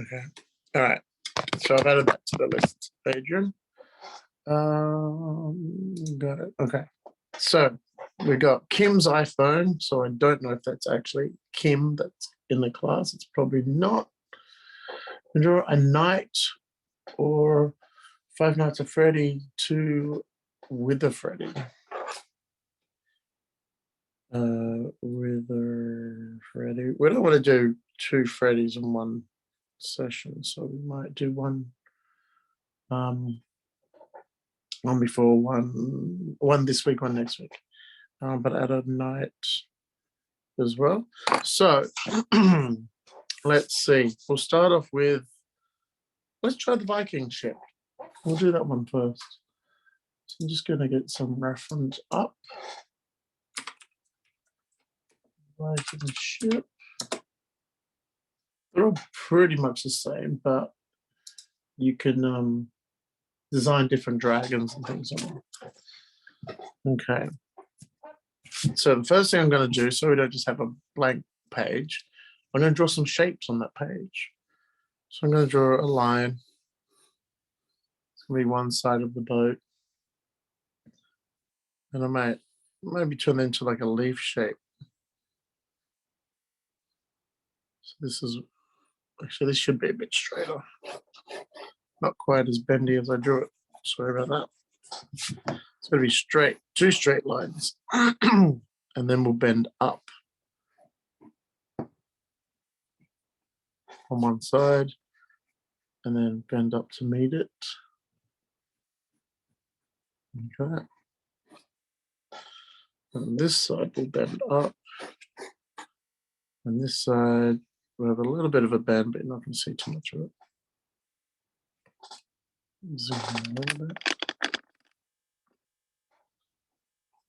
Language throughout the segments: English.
Okay. All right. So I've added that to the list, Adrian. Got it. Okay. So we got Kim's iPhone. So I don't know if that's actually Kim that's in the class. It's probably not. Draw a night or Five Nights at Freddy 2 with a Freddy. With a Freddy. We don't want to do 2 Freddys in one session, so we might do one before, one this week, one next week, but at a night as well. So let's see. We'll start off with, let's try the Viking ship. We'll do that one first. So I'm just going to get some reference up. Viking ship. They're all pretty much the same, but you can design different dragons and things on them. Okay. So the first thing I'm going to do, so we don't just have a blank page, I'm going to draw some shapes on that page. So I'm going to draw a line. It's going to be one side of the boat. And I might maybe turn it into like a leaf shape. So this is, actually this should be a bit straighter. Not quite as bendy as I drew it. Sorry about that. It's going to be straight, 2 straight lines. And then we'll bend up on one side and then bend up to meet it. Okay. And this side will bend up. And this side will have a little bit of a bend, but you're not going to see too much of it. Zoom in a little bit.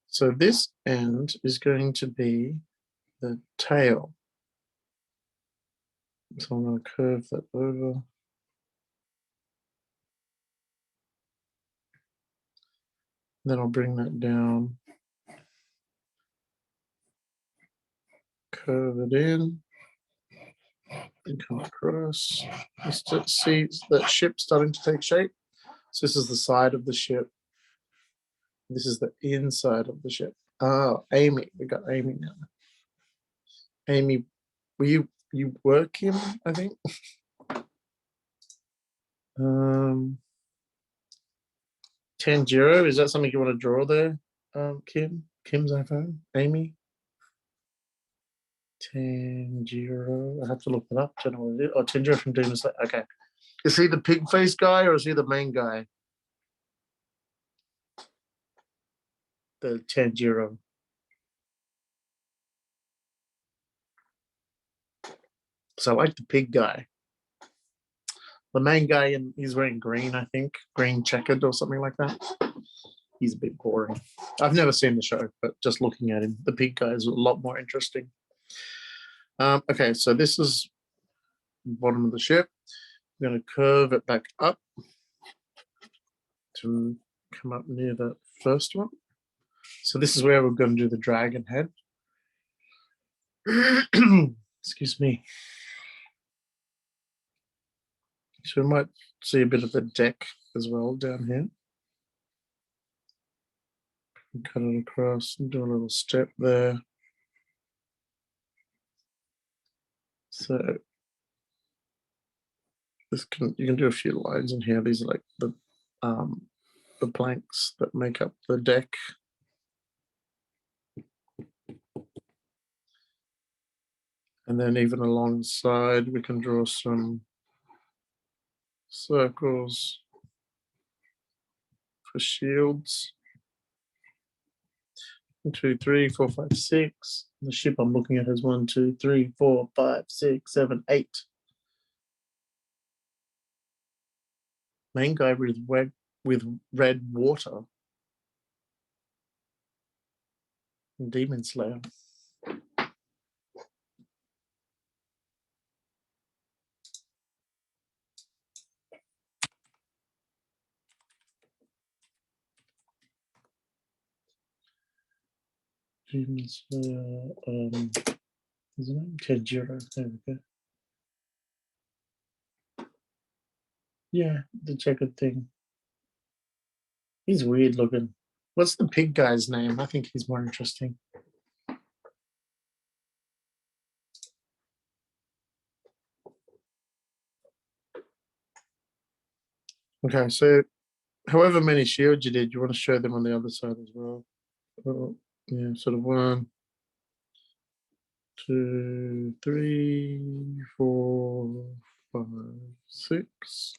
So this end is going to be the tail. So I'm going to curve that over. Then I'll bring that down. Curve it in. And come across. You see that ship starting to take shape. So this is the side of the ship. This is the inside of the ship. Oh, Amy. We got Amy now. Amy, you work him, I think. Tanjiro, is that something you want to draw there? Kim's iPhone. Amy. Tanjiro. I have to look it up. I don't know what it is. Oh, Tanjiro from Demon Slayer. Okay. Is he the pig face guy or is he the main guy? The Tanjiro. So I like the pig guy. The main guy, and he's wearing green, I think. Green checkered or something like that. He's a bit boring. I've never seen the show, but just looking at him, the pig guy is a lot more interesting. Okay, so this is the bottom of the ship. I'm going to curve it back up to come up near the first one. So this is where we're going to do the dragon head. Excuse me. So we might see a bit of the deck as well down here. Cut it across and do a little step there. So you can do a few lines in here. These are like the planks that make up the deck. And then even alongside, we can draw some circles for shields. 1, 2, 3, 4, 5, 6. The ship I'm looking at has 1, 2, 3, 4, 5, 6, 7, 8. Main guy with red water. Demon Slayer. Demon Slayer. Is it name? Tanjiro. There we go. Yeah, the checkered thing. He's weird looking. What's the pig guy's name? I think he's more interesting. Okay, so however many shields you did, you want to show them on the other side as well. Oh, yeah, sort of 1, 2, 3, 4, 5, 6.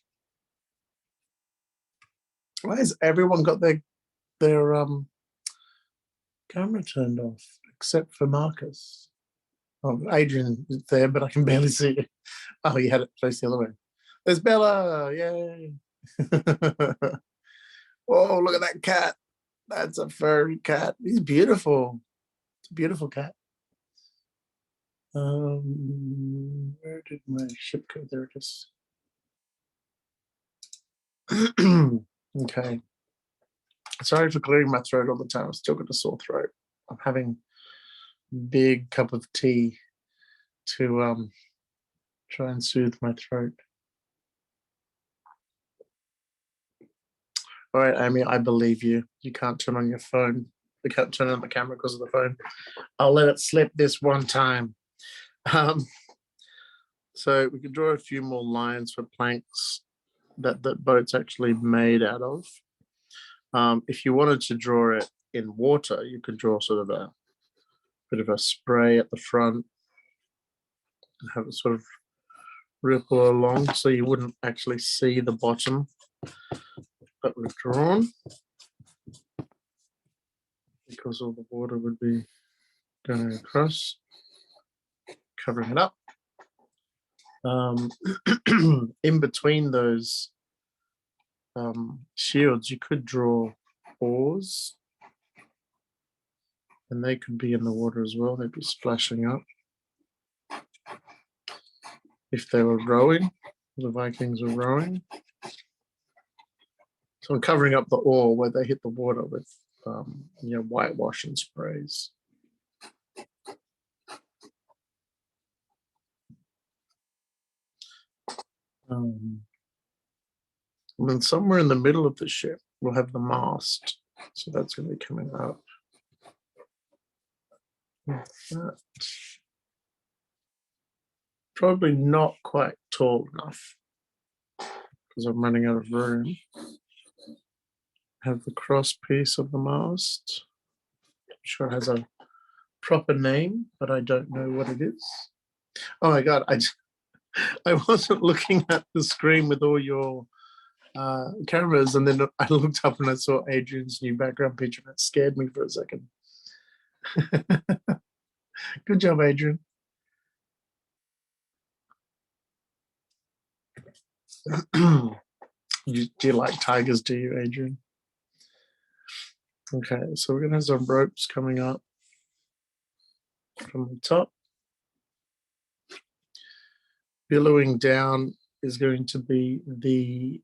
Why has everyone got their camera turned off except for Marcus? Oh, Adrian is there, but I can barely see it. Oh, you had it faced the other way. There's Bella! Yay! Whoa, look at that cat. That's a furry cat. He's beautiful. It's a beautiful cat. Where did my ship go? There it is. Okay. Sorry for clearing my throat all the time. I've still got a sore throat. I'm having a big cup of tea to try and soothe my throat. All right, Amy, I believe you. You can't turn on your phone. You can't turn on the camera because of the phone. I'll let it slip this one time. So we can draw a few more lines for planks that boat's actually made out of. If you wanted to draw it in water, you could draw sort of a bit of a spray at the front and have it sort of ripple along so you wouldn't actually see the bottom that we've drawn, because all the water would be going across, covering it up. In between those shields, you could draw oars, and they could be in the water as well. They'd be splashing up. If they were rowing, the Vikings were rowing. So I'm covering up the oar where they hit the water with whitewashing sprays. And then somewhere in the middle of the ship, we'll have the mast. So that's going to be coming up. That. Probably not quite tall enough because I'm running out of room. Have the cross piece of the mast. I'm sure it has a proper name, but I don't know what it is. Oh my God, I wasn't looking at the screen with all your cameras, and then I looked up and I saw Adrian's new background picture, and it scared me for a second. Good job, Adrian. Do you like tigers, do you, Adrian? Okay, so we're going to have some ropes coming up from the top. Billowing down is going to be the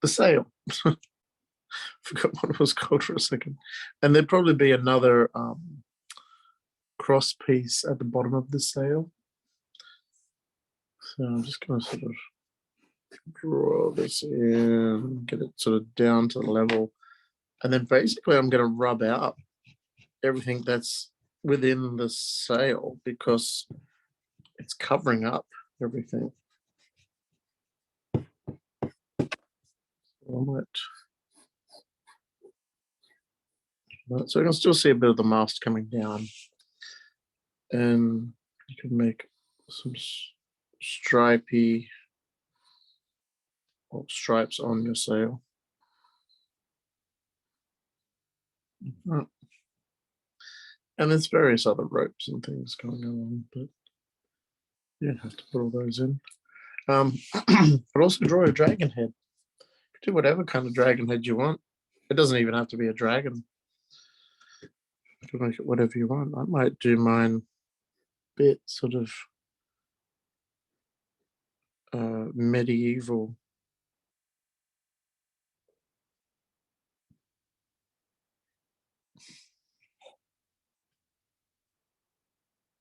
sail. Forgot what it was called for a second. And there'd probably be another cross piece at the bottom of the sail. So I'm just going to sort of draw this in, get it sort of down to the level. And then basically I'm going to rub out everything that's within the sail because it's covering up everything. So you can still see a bit of the mast coming down, and you can make some stripy stripes on your sail. And there's various other ropes and things going along, but you don't have to put all those in. But also draw a dragon head. Do whatever kind of dragon head you want. It doesn't even have to be a dragon. You can make it whatever you want. I might do mine a bit sort of medieval.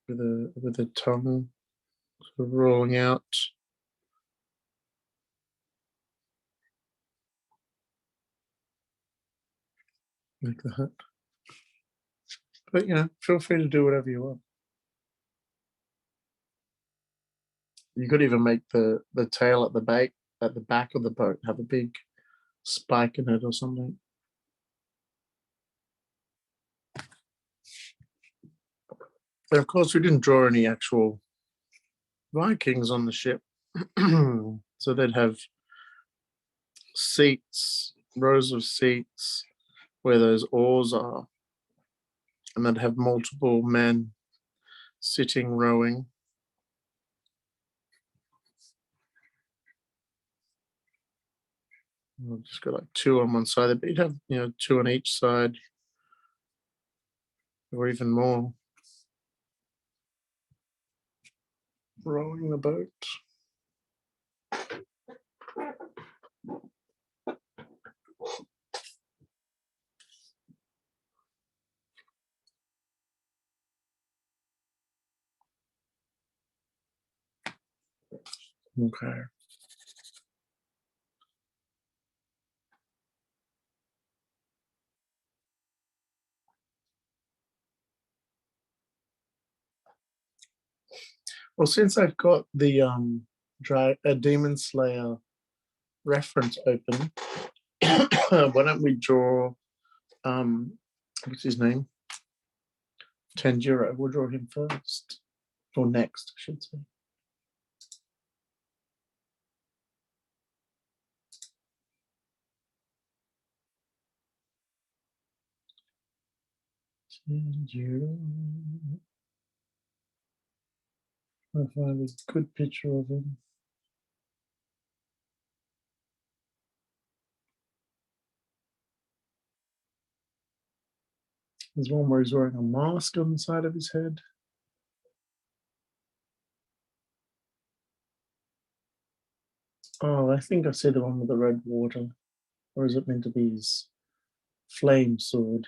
With a tongue So rolling out. Like that. But feel free to do whatever you want. You could even make the tail at the back of the boat have a big spike in it or something. And of course, we didn't draw any actual Vikings on the ship. So they'd have seats, rows of seats where those oars are, and they'd have multiple men sitting, rowing. I've just got like two on one side, but you'd have two on each side, or even more, rowing the boat. Okay. Well, since I've got the Demon Slayer reference open, why don't we draw what's his name? Tanjiro. We'll draw him first. Or next, I should say. Tanjiro. I'll find a good picture of him. There's one where he's wearing a mask on the side of his head. Oh, I think I see the one with the red water. Or is it meant to be his flame sword?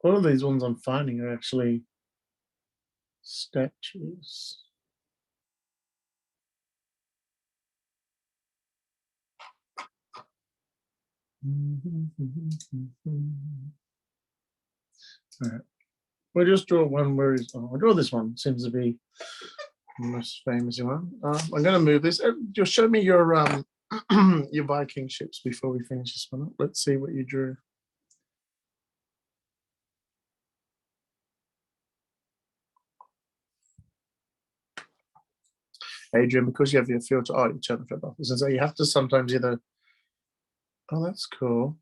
All of these ones I'm finding are actually statues. All right. We'll just draw one where he's. I'll draw this one. Seems to be the most famous one. I'm going to move this. Just show me your your Viking ships before we finish this one up. Let's see what you drew. Adrian, because you have your filter. Oh, you turn the filter off. So you have to sometimes either. Oh, that's cool.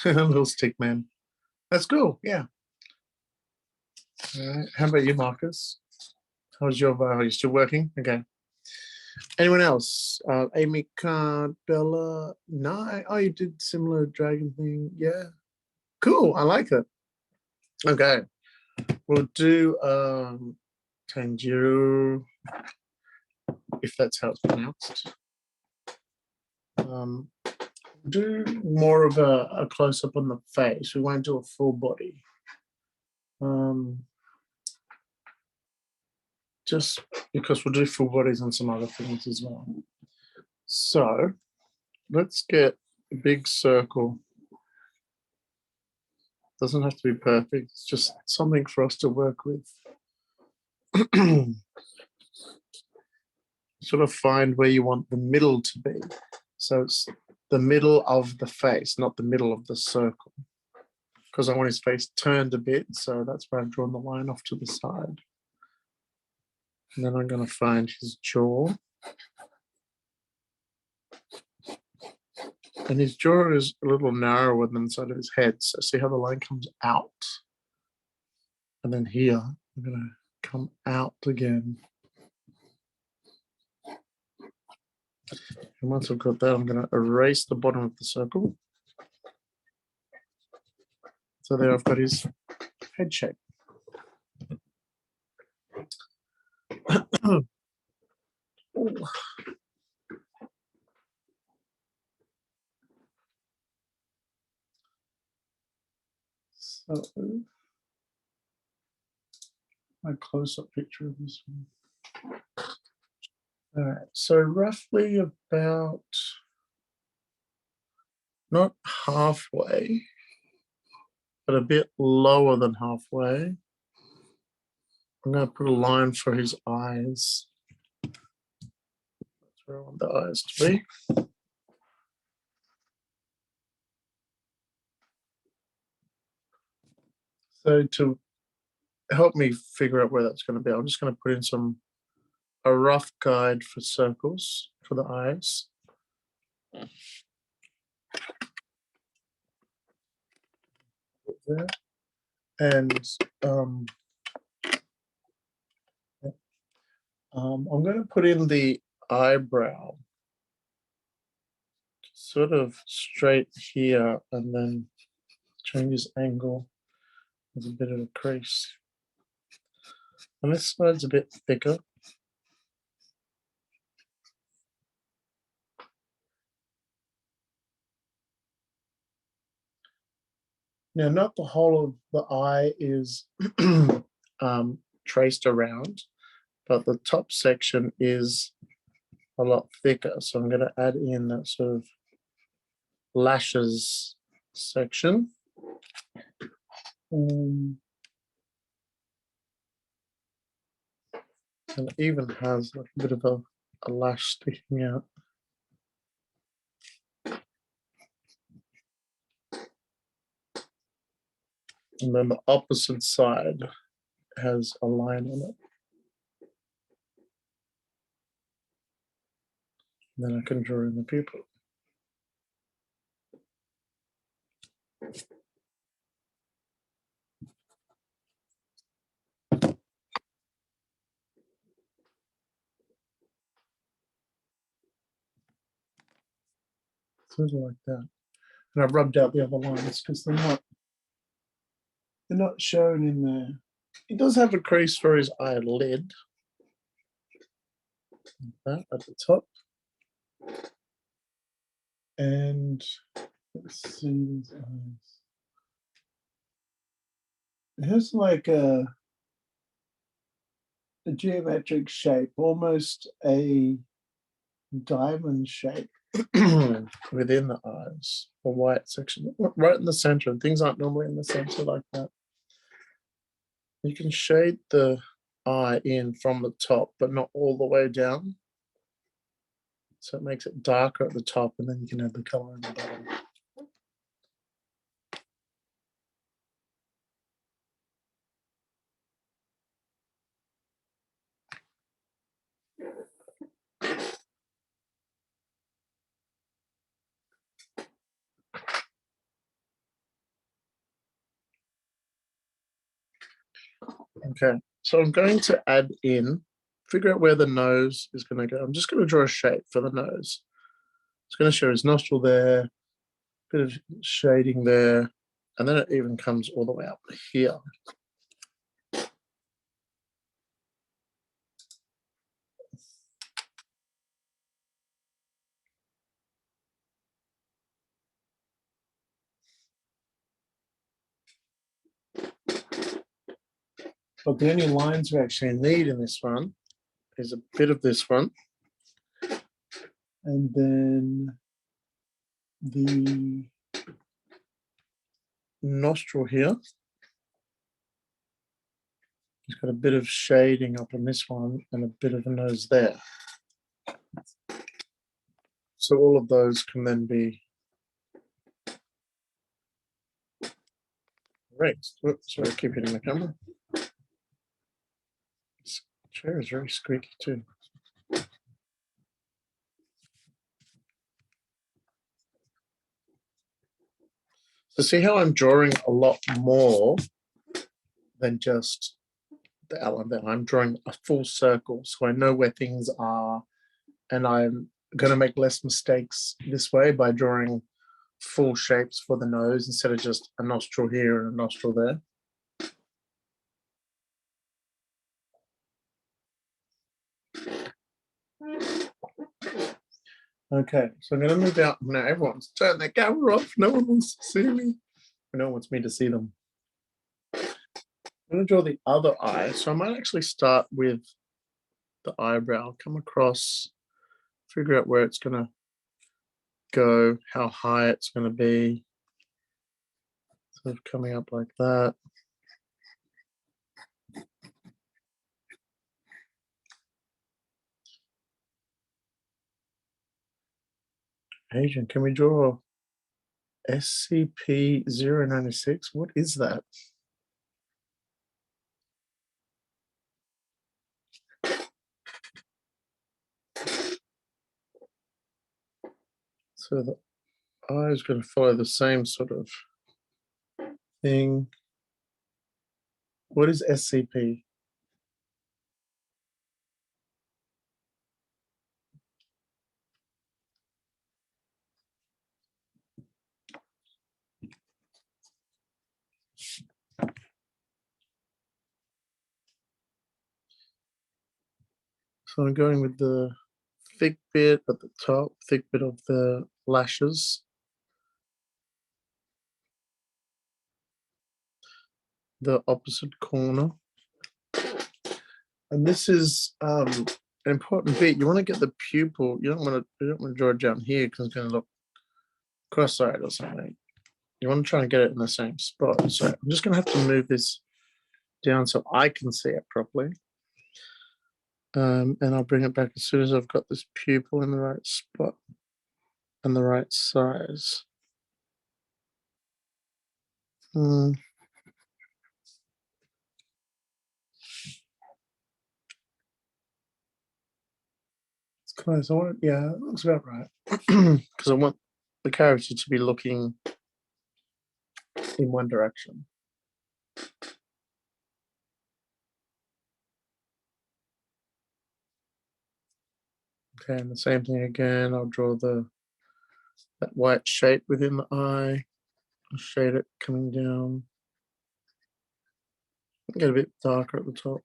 Little stick man. That's cool. Yeah. All right. How about you, Marcus? How's your? Are you still working? Okay. Anyone else? Amy, Bella. No. Oh, you did similar dragon thing. Yeah. Cool. I like it. Okay. We'll do Tanjiro, if that's how it's pronounced. Do more of a close up on the face. We won't do a full body. Just because we'll do full bodies on some other things as well. So let's get a big circle. Doesn't have to be perfect. It's just something for us to work with. Sort of find where you want the middle to be. So it's the middle of the face, not the middle of the circle. Because I want his face turned a bit, so that's why I've drawn the line off to the side. And then I'm going to find his jaw. And his jaw is a little narrower than the side of his head. So see how the line comes out? And then here, I'm going to come out again. And once I've got that, I'm going to erase the bottom of the circle. So there I've got his head shape. So my close-up picture of this one. All right, so roughly about not halfway, but a bit lower than halfway. I'm going to put a line for his eyes. That's where I want the eyes to be. So to help me figure out where that's going to be, I'm just going to put in a rough guide for circles for the eyes. There. And I'm going to put in the eyebrow sort of straight here and then change his angle with a bit of a crease. And this side's a bit thicker. Now, not the whole of the eye is traced around, but the top section is a lot thicker. So I'm going to add in that sort of lashes section. And it even has like a bit of a lash sticking out. And then the opposite side has a line on it. And then I can draw in the pupil. Sort of like that. And I've rubbed out the other lines because they're not shown in there. He does have a crease for his eyelid. Like that at the top. And let's see his eyes. It has like a geometric shape, almost a diamond shape within the eyes, a white section, right in the center. And things aren't normally in the center like that. You can shade the eye in from the top, but not all the way down. So it makes it darker at the top, and then you can have the color in the bottom. Okay, so I'm going to add in, figure out where the nose is going to go. I'm just going to draw a shape for the nose. It's going to show his nostril there, bit of shading there, and then it even comes all the way up here. But the only lines we actually need in this one is a bit of this one, and then the nostril here. He's got a bit of shading up on this one and a bit of a nose there. So all of those can then be erased. Whoops, sorry, I keep hitting the camera. This chair is very squeaky too. So see how I'm drawing a lot more than just the outline there. I'm drawing a full circle, so I know where things are, and I'm going to make less mistakes this way by drawing full shapes for the nose instead of just a nostril here and a nostril there. Okay, so I'm going to move out now. Everyone's turned their camera off. No one wants to see me. No one wants me to see them. I'm going to draw the other eye. So I might actually start with the eyebrow, come across, figure out where it's going to go, how high it's going to be. Sort of coming up like that. Agent, can we draw SCP-096? What is that? So the eye is going to follow the same sort of thing. What is SCP? So I'm going with the thick bit at the top, thick bit of the lashes, the opposite corner. And this is an important bit. You want to get the pupil. You don't want to draw it down here because it's going to look cross-eyed or something. You want to try and get it in the same spot. So I'm just going to have to move this down so I can see it properly. And I'll bring it back as soon as I've got this pupil in the right spot and the right size. It's close. Yeah, it looks about right. Because I want the character to be looking in one direction. Okay, and the same thing again. I'll draw that white shape within the eye. I'll shade it coming down. Get a bit darker at the top.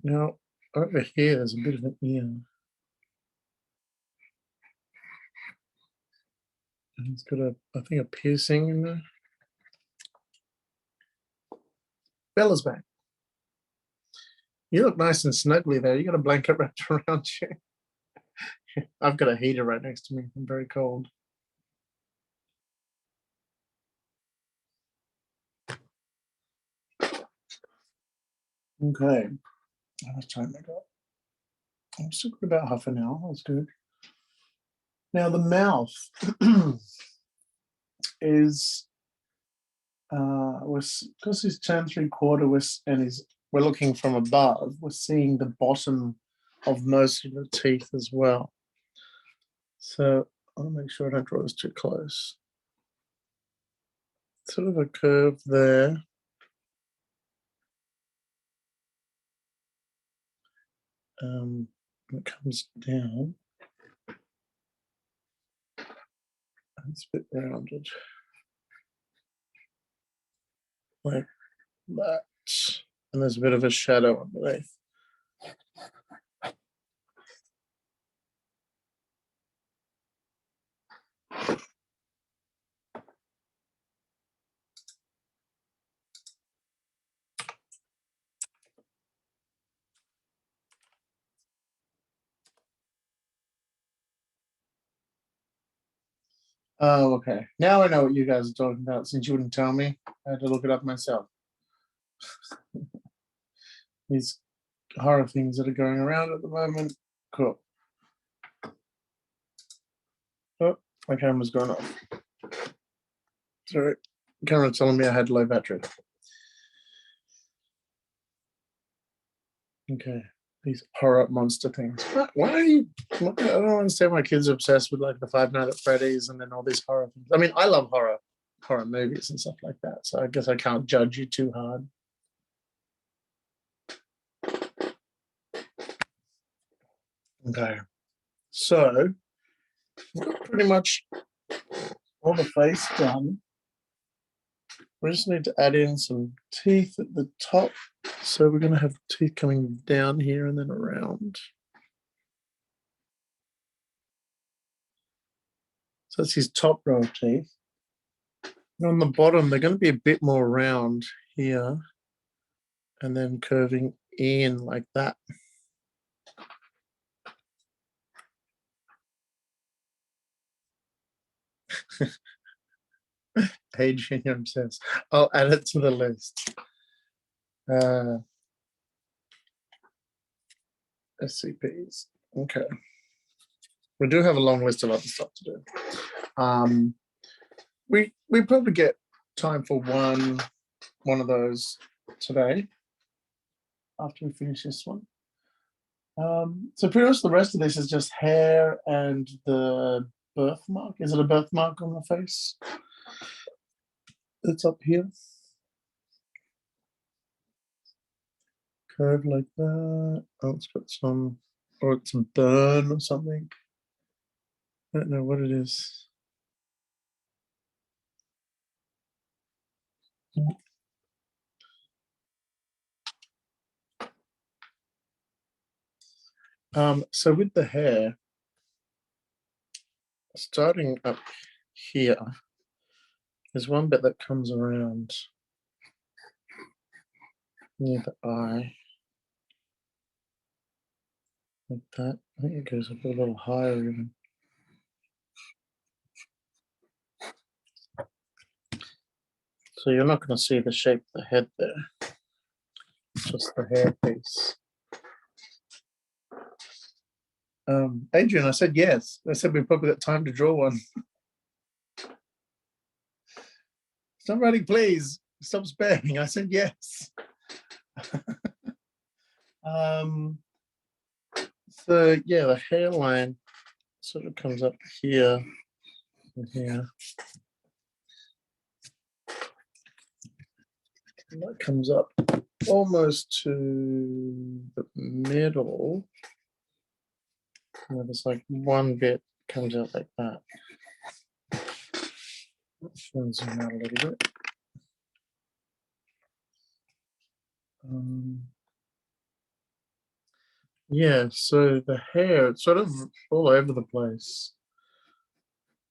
Now, over here, there's a bit of an ear. And it's got I think, a piercing in there. Bella's back. You look nice and snuggly there. You got a blanket wrapped around you. I've got a heater right next to me. I'm very cold. Okay. How much time I got? I'm still got about half an hour. That's good. Now the mouth is because he's turned 3/4 and we're looking from above. We're seeing the bottom of most of the teeth as well. So I'll make sure I don't draw this too close. Sort of a curve there. It comes down. It's a bit rounded. Like that. And there's a bit of a shadow underneath. Oh, okay. Now I know what you guys are talking about. Since you wouldn't tell me, I had to look it up myself. These horror things that are going around at the moment. Cool. Oh, my camera's gone off. Sorry. Camera telling me I had low battery. Okay. These horror monster things. Why are you? I don't understand why kids are obsessed with like the Five Nights at Freddy's and then all these horror things. I mean, I love horror movies and stuff like that. So I guess I can't judge you too hard. Okay. So we've got pretty much all the face done. We just need to add in some teeth at the top. So we're going to have teeth coming down here and then around. So that's his top row of teeth. And on the bottom, they're going to be a bit more round here and then curving in like that. Adrian says, I'll add it to the list. SCPs. Okay. We do have a long list of other stuff to do. We probably get time for one of those today after we finish this one. So pretty much the rest of this is just hair and the birthmark. Is it a birthmark on the face? It's up here. Curve like that. Oh, it's got some, or it's some burn or something. I don't know what it is. So with the hair, starting up here, there's one bit that comes around near the eye, like that. I think it goes up a little higher even. So you're not going to see the shape of the head there, just the hair piece. Adrian, I said yes. I said we've probably got time to draw one. Stop writing, please. Stop spamming. I said yes. So yeah, the hairline sort of comes up here and here. And that comes up almost to the middle. There's like one bit comes out like that. Let's zoom out a little bit. Yeah, so the hair, it's sort of all over the place.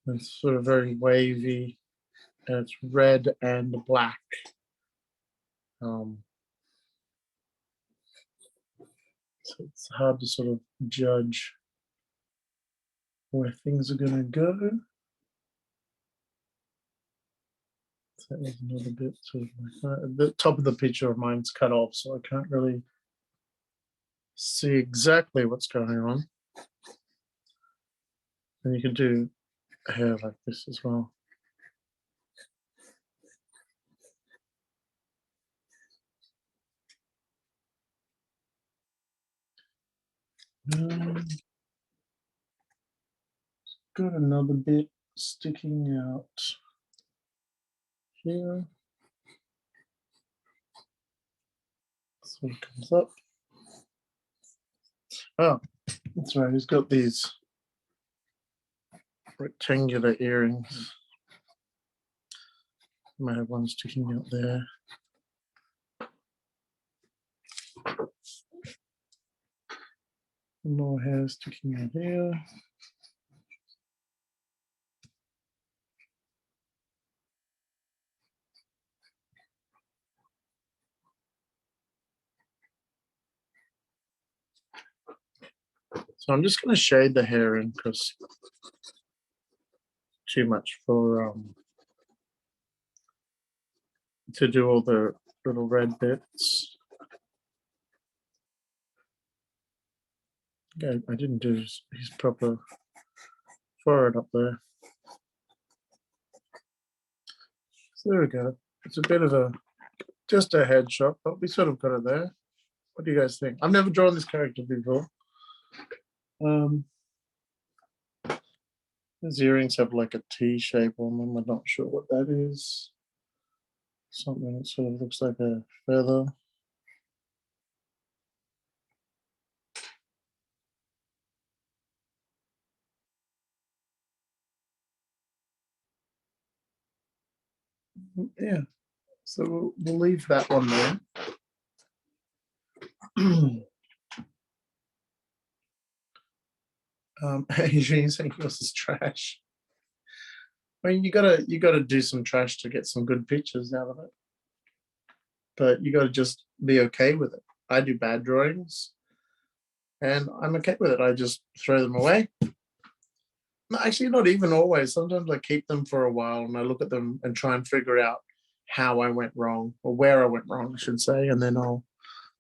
It's sort of very wavy, and it's red and black. So it's hard to sort of judge where things are going to go. So that was another bit sort of like that. The top of the picture of mine's cut off, so I can't really see exactly what's going on. And you can do hair like this as well. Got another bit sticking out here. This one comes up. Oh, that's right. He's got these rectangular earrings. Might have one sticking out there. More hair sticking out here. So I'm just going to shade the hair in because too much for to do all the little red bits. Yeah, I didn't do his proper forehead up there. So there we go. It's a bit of just a headshot, but we sort of got it there. What do you guys think? I've never drawn this character before. His earrings have like a T shape on them. I'm not sure what that is. Something that sort of looks like a feather. Yeah, so we'll leave that one there. Adrian saying yours is trash. I mean, you gotta do some trash to get some good pictures out of it. But you gotta just be okay with it. I do bad drawings and I'm okay with it. I just throw them away. No, actually, not even always. Sometimes I keep them for a while and I look at them and try and figure out how I went wrong, or where I went wrong, I should say, and then I'll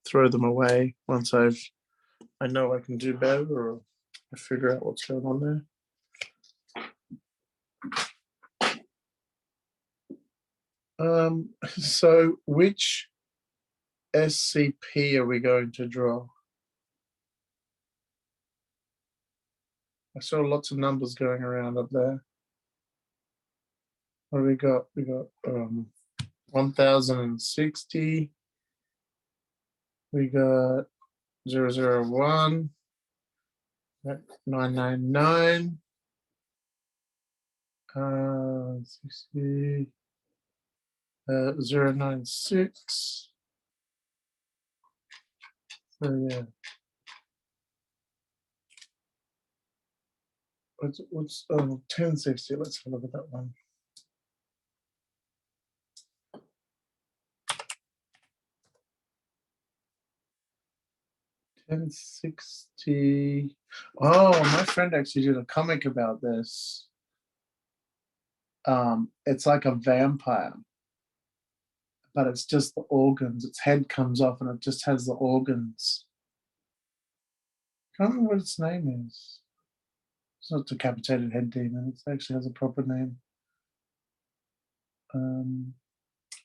throw them away once I know I can do better, or I figure out what's going on there. So which SCP are we going to draw? I saw lots of numbers going around up there. What do we got? We got 1060. We got 001. 999. 60. 096. So yeah. What's 1060? Let's have a look at that one. $10.60. Oh, my friend actually did a comic about this. It's like a vampire, but it's just the organs. Its head comes off and it just has the organs. I can't remember what its name is. It's not Decapitated Head Demon. It actually has a proper name. I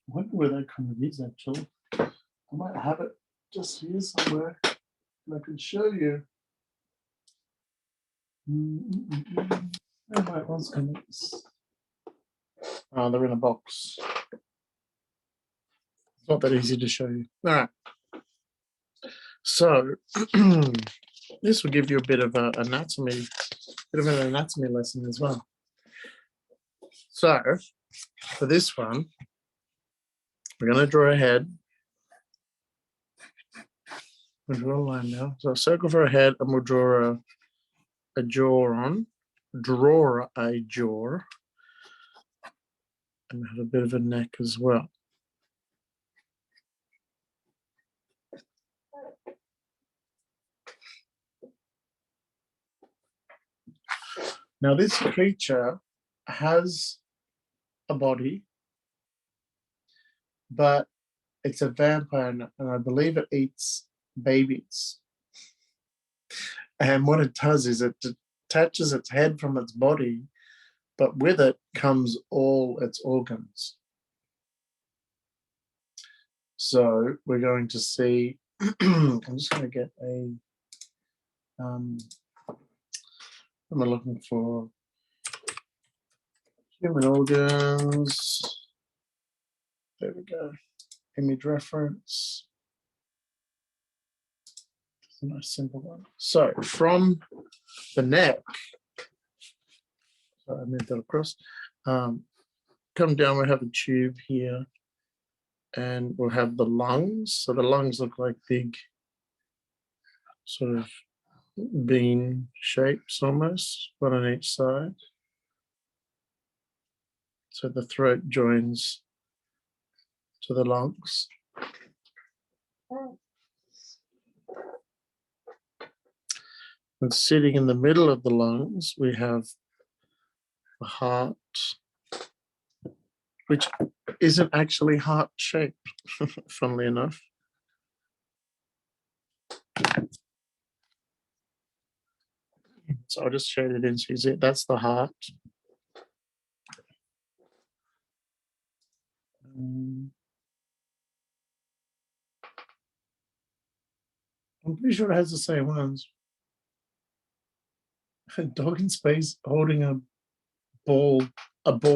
wonder where that comic is actually. I might have it just here somewhere, and I can show you. Where are my old comics? Oh, they're in a box. It's not that easy to show you. All right. So this will give you a bit of an anatomy lesson as well. So for this one, we're going to draw a head. We'll draw a line now. So a circle for a head, and we'll draw a jaw on. Draw a jaw. And have a bit of a neck as well. Now this creature has a body, but it's a vampire, and I believe it eats babies. And what it does is it detaches its head from its body, but with it comes all its organs. So we're going to see, I'm just going to get a, what am I looking for? Human organs. There we go. Image reference. It's a nice simple one. So from the neck, sorry, I moved that across. Come down, we have a tube here, and we'll have the lungs. So the lungs look like big sort of bean shapes almost, one on each side. So the throat joins to the lungs. And sitting in the middle of the lungs, we have the heart, which isn't actually heart-shaped, funnily enough. So I'll just shade it in so you see it. That's the heart. I'm pretty sure it has the same ones. A dog in space holding a ball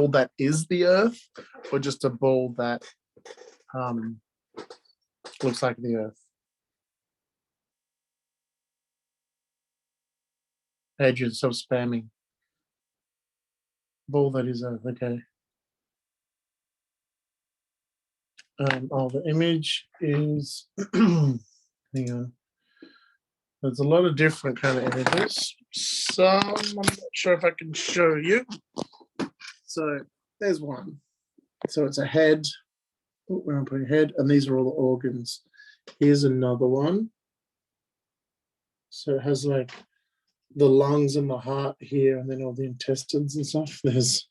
that is the Earth, or just a ball that looks like the Earth. Adrian, stop spamming. Ball that is Earth. Okay. The image is. Hang on. There's a lot of different kind of images. Some I'm not sure if I can show you. So there's one. So it's a head. Oh, we're putting head, and these are all the organs. Here's another one. So it has like the lungs and the heart here, and then all the intestines and stuff. There's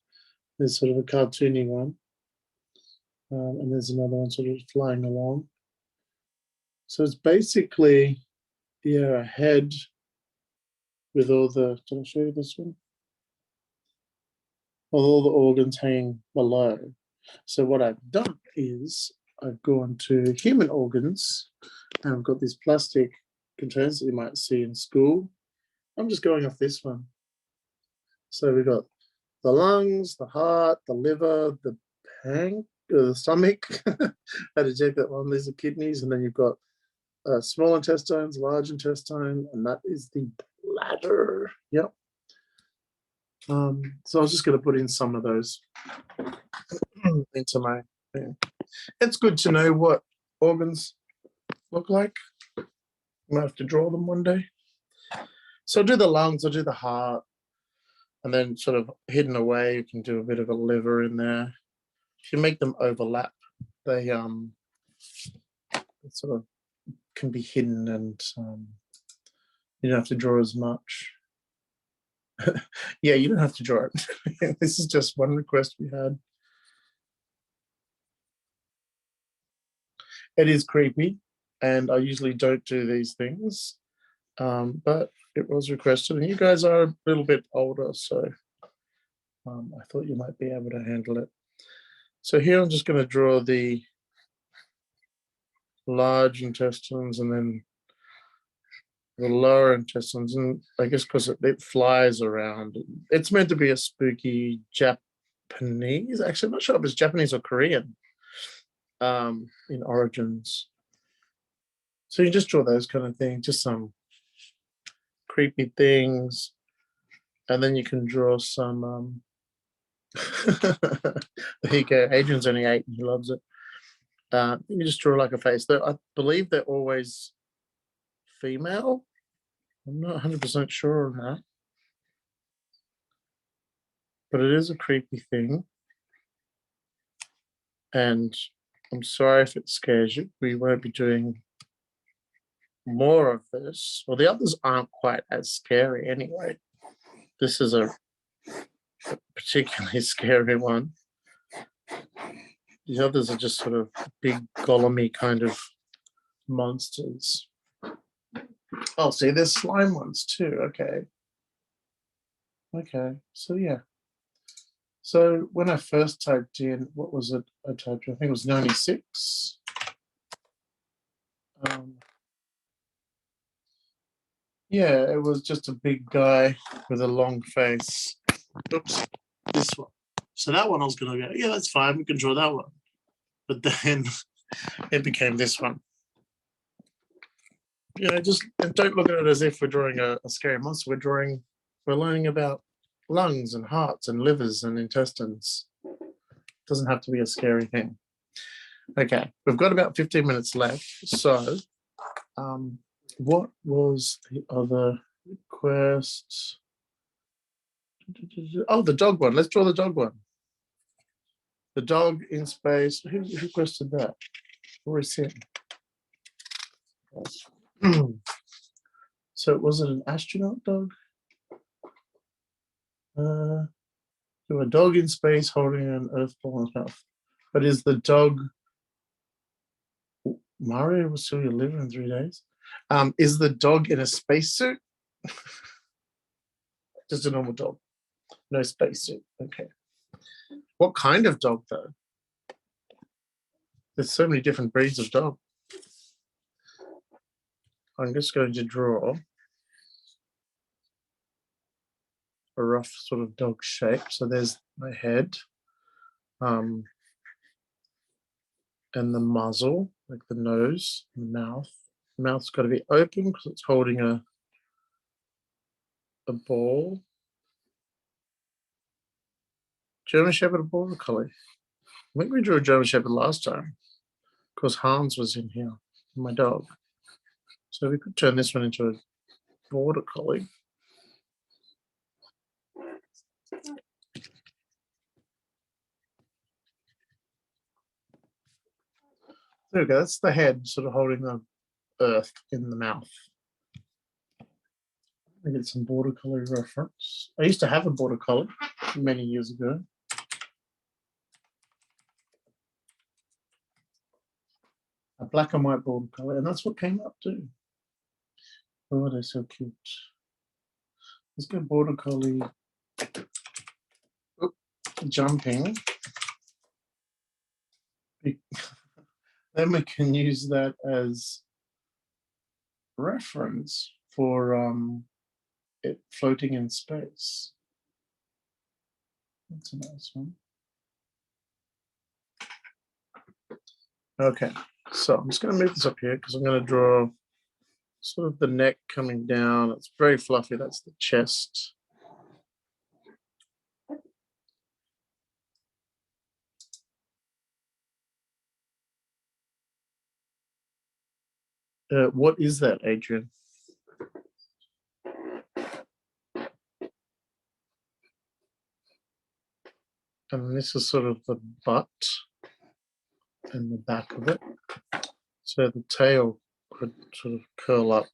sort of a cartoony one. And there's another one sort of flying along. So it's basically, yeah, a head with all the, did I show you this one? All the organs hanging below. So what I've done is I've gone to human organs, and I've got these plastic containers that you might see in school. I'm just going off this one. So we've got the lungs, the heart, the liver, the stomach. How to check that one? These are kidneys, and then you've got small intestines, large intestine, and that is the bladder. Yep. So I was just going to put in some of those into my thing. It's good to know what organs look like. I might have to draw them one day. So I'll do the lungs, I'll do the heart, and then sort of hidden away, you can do a bit of a liver in there. If you make them overlap, they sort of can be hidden, and you don't have to draw as much. Yeah, you don't have to draw it. This is just one request we had. It is creepy, and I usually don't do these things, but it was requested, and you guys are a little bit older, so I thought you might be able to handle it. So here I'm just going to draw the large intestines and then the lower intestines, and I guess because it flies around. It's meant to be a spooky Japanese. Actually, I'm not sure if it's Japanese or Korean in origins. So you just draw those kind of things, just some creepy things, and then you can draw some. There you go. Adrian's only 8 and he loves it. You just draw like a face. I believe they're always female. I'm not 100% sure on that, but it is a creepy thing. And I'm sorry if it scares you. We won't be doing more of this. Well, the others aren't quite as scary anyway. This is a particularly scary one. The others are just sort of big golem-y kind of monsters. Oh, see, there's slime ones too. Okay. Okay, so yeah. So when I first typed in, what was it I typed in? I think it was 96. Yeah, it was just a big guy with a long face. Oops, this one. So that one I was going to go, yeah, that's fine. We can draw that one. But then it became this one. You know, just don't look at it as if we're drawing a scary monster. We're learning about lungs and hearts and livers and intestines. It doesn't have to be a scary thing. Okay, we've got about 15 minutes left. So what was the other request? Oh, the dog one. Let's draw the dog one. The dog in space. Who requested that? Where is it? So was it an astronaut dog? A dog in space holding an Earth ball in his mouth. But is the dog Mario will still live in 3 days? Is the dog in a spacesuit? Just a normal dog. No spacesuit. Okay. What kind of dog though? There's so many different breeds of dog. I'm just going to draw a rough sort of dog shape. So there's my head, and the muzzle, like the nose, the mouth. The mouth's got to be open because it's holding a ball. German Shepherd or Border Collie? I think we drew a German Shepherd last time because Hans was in here, my dog. So we could turn this one into a Border Collie. There we go. That's the head sort of holding the earth in the mouth. I get some border collie reference. I used to have a border collie many years ago. A black and white border collie, and that's what came up too. Oh, they're so cute. Let's go border collie. Oop, jumping. Then we can use that as reference for it floating in space. That's a nice one. Okay, so I'm just going to move this up here because I'm going to draw sort of the neck coming down. It's very fluffy. That's the chest. What is that, Adrian? And this is sort of the butt and the back of it. So the tail could sort of curl up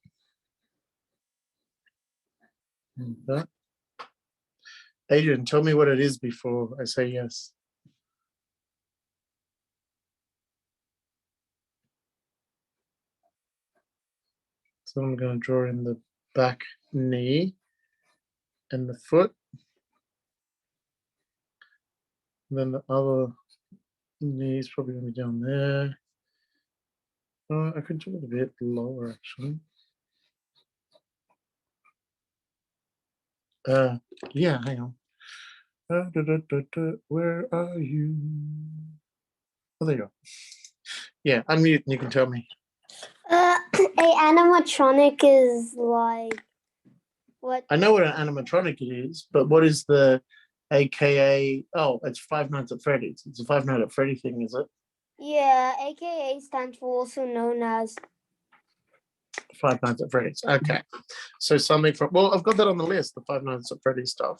like that. Adrian, tell me what it is before I say yes. So I'm going to draw in the back knee and the foot. And then the other knee is probably going to be down there. I could do it a bit lower actually. Yeah, hang on. Where are you? Oh, there you go. Yeah, unmute and you can tell me. A animatronic is like what? I know what an animatronic it is, but what is the AKA? Oh, it's Five Nights at Freddy's. It's a Five Nights at Freddy thing, is it? Yeah, AKA stands for also known as. Five Nights at Freddy's. Okay, so something from. Well, I've got that on the list, the Five Nights at Freddy's stuff,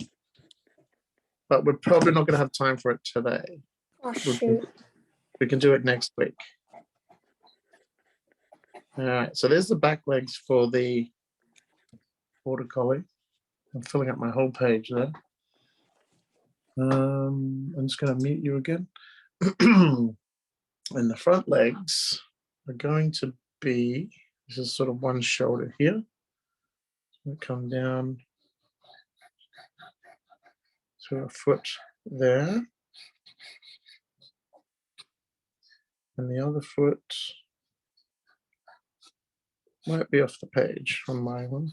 but we're probably not going to have time for it today. Oh shoot! We can do it next week. All right, so there's the back legs for the border collie. I'm filling up my whole page there. I'm just going to mute you again. And the front legs are going to be, this is sort of one shoulder here. So come down to a foot there. And the other foot might be off the page on my one.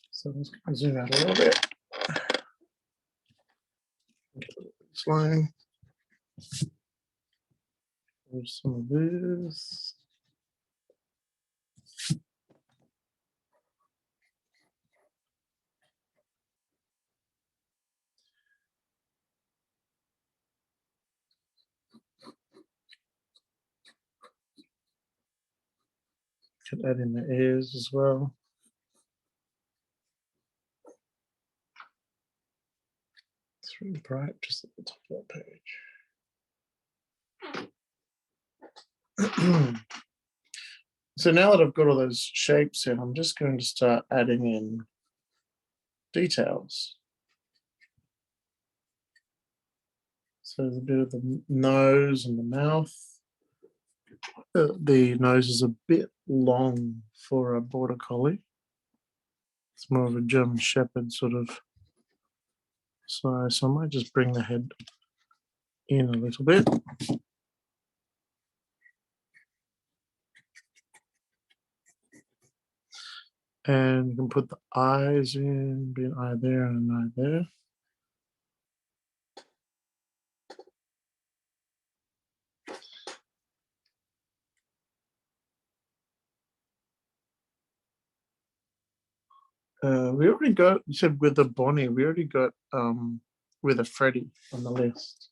So let's zoom out a little bit. Get a little bit slow. There's some of this. Could add in the ears as well. It's really bright just at the top of that page. So now that I've got all those shapes in, I'm just going to start adding in details. So there's a bit of the nose and the mouth. The nose is a bit long for a border collie. It's more of a German Shepherd sort of size. So I might just bring the head in a little bit. And you can put the eyes in, be an eye there and an eye there. We already got, you said with the Bonnie, we already got with a Freddy on the list.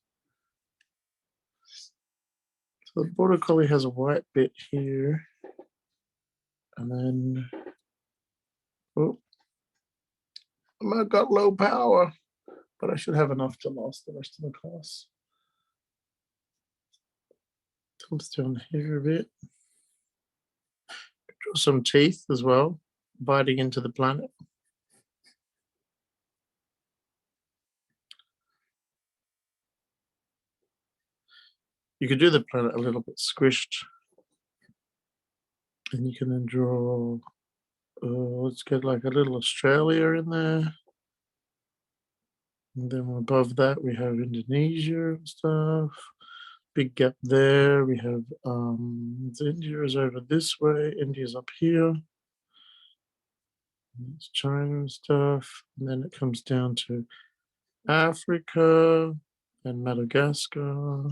So the border collie has a white bit here. And then, oh, I might have got low power, but I should have enough to last the rest of the class. Comes down here a bit. Draw some teeth as well, biting into the planet. You could do the planet a little bit squished. And you can then draw, let's get like a little Australia in there. And then above that, we have Indonesia and stuff. Big gap there. We have India is over this way. India's up here. And it's China and stuff. And then it comes down to Africa and Madagascar.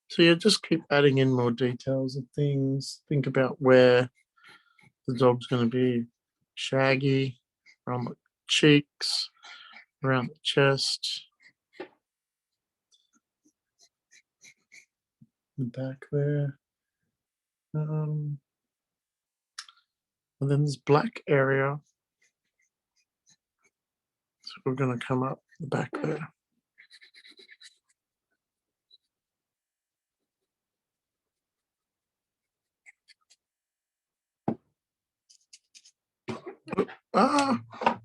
So yeah, just keep adding in more details of things. Think about where the dog's going to be shaggy, around the cheeks, around the chest, the back there. And then this black area. So we're going to come up the back there.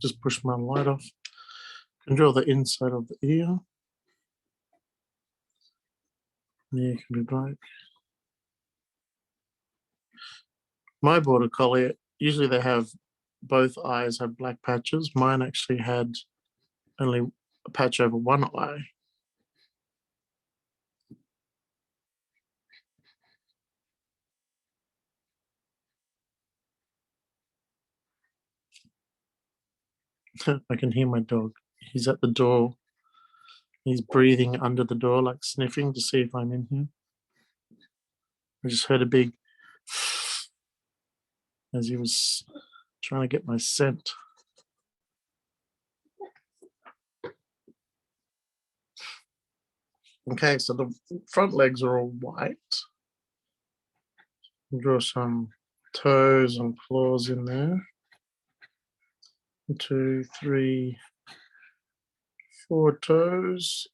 Just push my light off. And draw the inside of the ear. Yeah, it can be black. My border collie, usually they have both eyes have black patches. Mine actually had only a patch over one eye. I can hear my dog. He's at the door. He's breathing under the door, like sniffing to see if I'm in here. I just heard a big as he was trying to get my scent. Okay, so the front legs are all white. Draw some toes and claws in there. 1, 2, 3, 4 toes.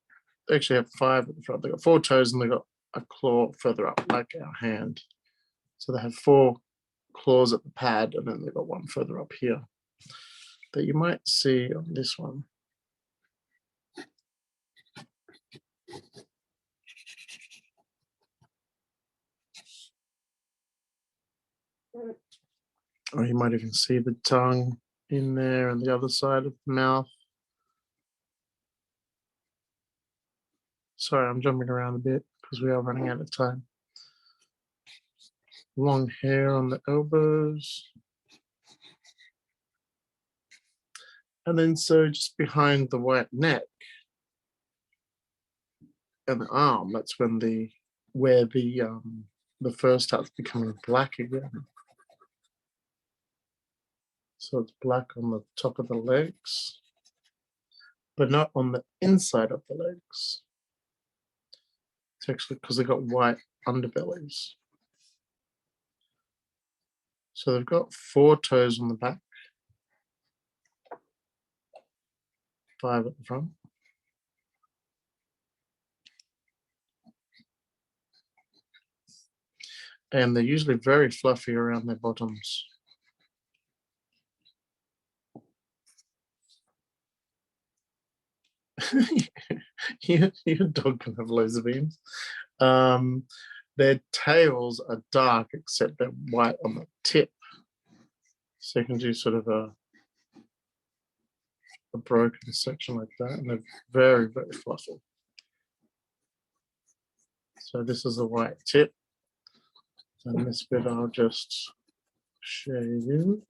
They actually have 5 at the front. They've got 4 toes and they've got a claw further up, like our hand. So they have 4 claws at the pad, and then they've got 1 further up here that you might see on this one. Or you might even see the tongue in there and the other side of the mouth. Sorry, I'm jumping around a bit because we are running out of time. Long hair on the elbows. And then so just behind the white neck and the arm, that's when where the fur starts becoming black again. So it's black on the top of the legs, but not on the inside of the legs. It's actually because they've got white underbellies. So they've got 4 toes on the back, 5 at the front. And they're usually very fluffy around their bottoms. Your dog can have loads of beams. Their tails are dark, except they're white on the tip. So you can do sort of a broken section like that, and they're very, very fluffy. So this is the white tip. And this bit I'll just shade in.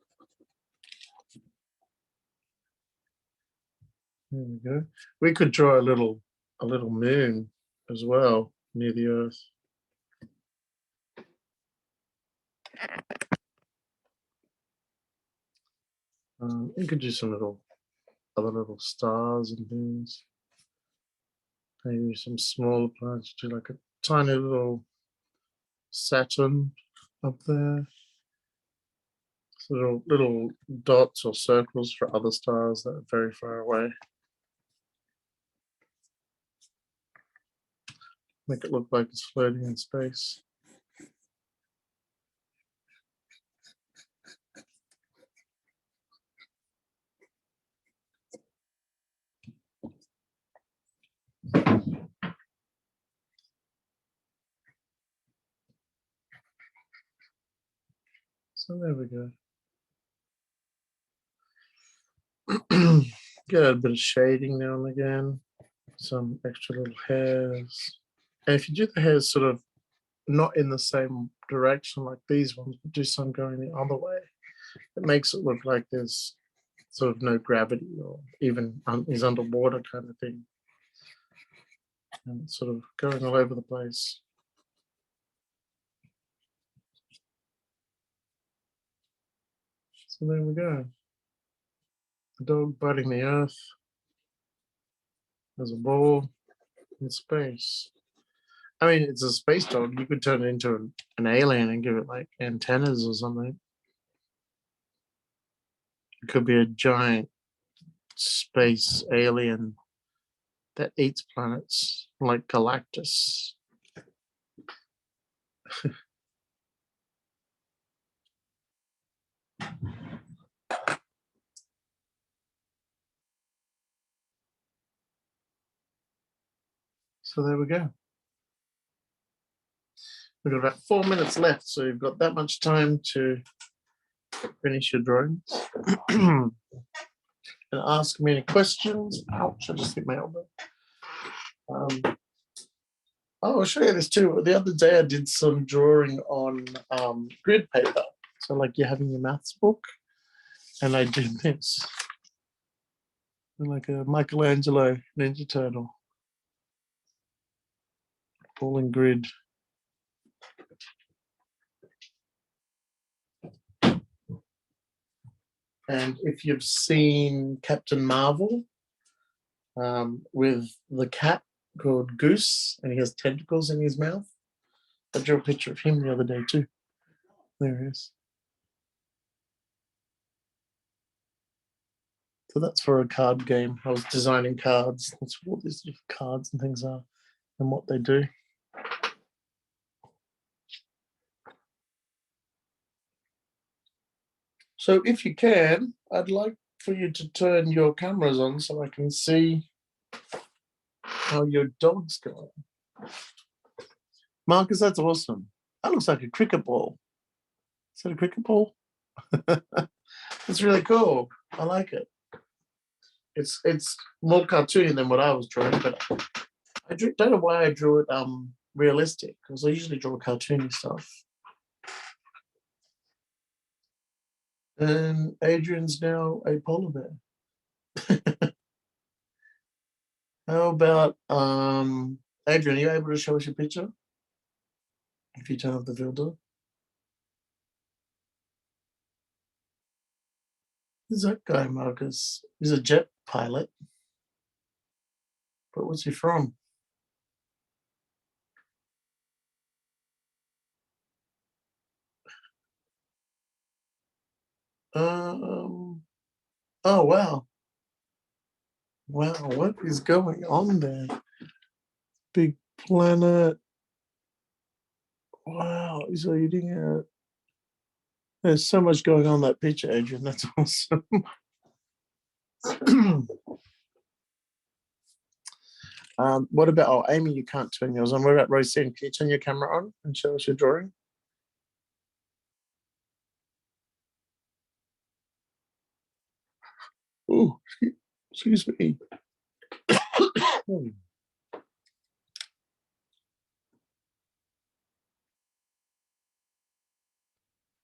There we go. We could draw a little moon as well near the earth. You could do some other little stars and things. Maybe some smaller planets, do like a tiny little Saturn up there. little dots or circles for other stars that are very far away. Make it look like it's floating in space. So there we go. Get a bit of shading now and again, some extra little hairs. And if you do the hairs sort of not in the same direction like these ones, but do some going the other way, it makes it look like there's sort of no gravity or even is underwater kind of thing. And it's sort of going all over the place. So there we go. A dog biting the earth. There's a ball in space. I mean, it's a space dog. You could turn it into an alien and give it like antennas or something. It could be a giant space alien that eats planets like Galactus. So there we go. We've got about 4 minutes left, so you've got that much time to finish your drawings. And ask me any questions. Ouch, I just hit my elbow. I'll show you this too. The other day I did some drawing on grid paper. So like you're having your maths book, and I did this. Like a Michelangelo Ninja Turtle. All in grid. And if you've seen Captain Marvel with the cat called Goose, and he has tentacles in his mouth, I drew a picture of him the other day too. There he is. So that's for a card game. I was designing cards. That's what all these different cards and things are and what they do. So if you can, I'd like for you to turn your cameras on so I can see how your dog's going. Marcus, that's awesome. That looks like a cricket ball. Is that a cricket ball? It's really cool. I like it. It's more cartoony than what I was drawing, but I don't know why I drew it realistic, because I usually draw cartoony stuff. And Adrian's now a polar bear. How about Adrian, are you able to show us your picture? If you turn off the filter. Who's that guy, Marcus? He's a jet pilot. But what's he from? Oh wow. Wow, what is going on there? Big planet. Wow, he's eating it. There's so much going on in that picture, Adrian. That's awesome. What about Amy? You can't turn yours on. What about Rosine? Can you turn your camera on and show us your drawing? Oh, excuse me.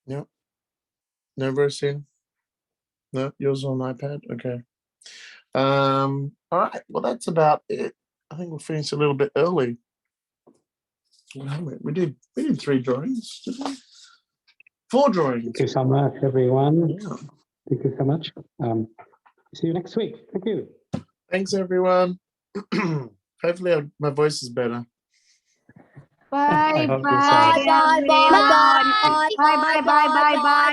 No, no Rosine. No, yours on iPad. Okay. All right. Well, that's about it. I think we'll finish a little bit early. We did 3 drawings, didn't we? 4 drawings. Thank you so much, everyone. Yeah. Thank you so much. See you next week. Thank you. Thanks, everyone. Hopefully my voice is better. I Bye hope bye so. bye bye bye bye bye bye bye bye.